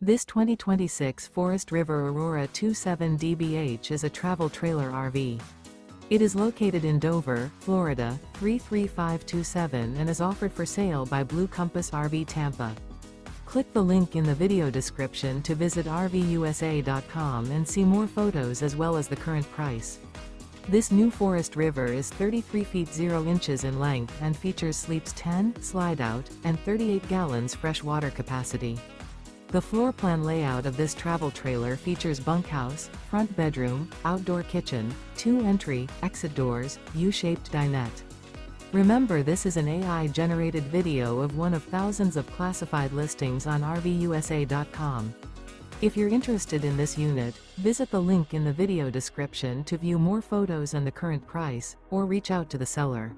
This 2026 Forest River Aurora 27 DBH is a travel trailer RV. It is located in Dover, Florida, 33527 and is offered for sale by Blue Compass RV Tampa. Click the link in the video description to visit RVUSA.com and see more photos as well as the current price. This new Forest River is 33 feet 0 inches in length and features sleeps 10, Slideout, and 38 gallons fresh water capacity. The floor plan layout of this travel trailer features bunkhouse, front bedroom, outdoor kitchen, 2 entry, exit doors, U-shaped dinette. Remember, this is an AI-generated video of one of thousands of classified listings on RVUSA.com. If you're interested in this unit, visit the link in the video description to view more photos and the current price, or reach out to the seller.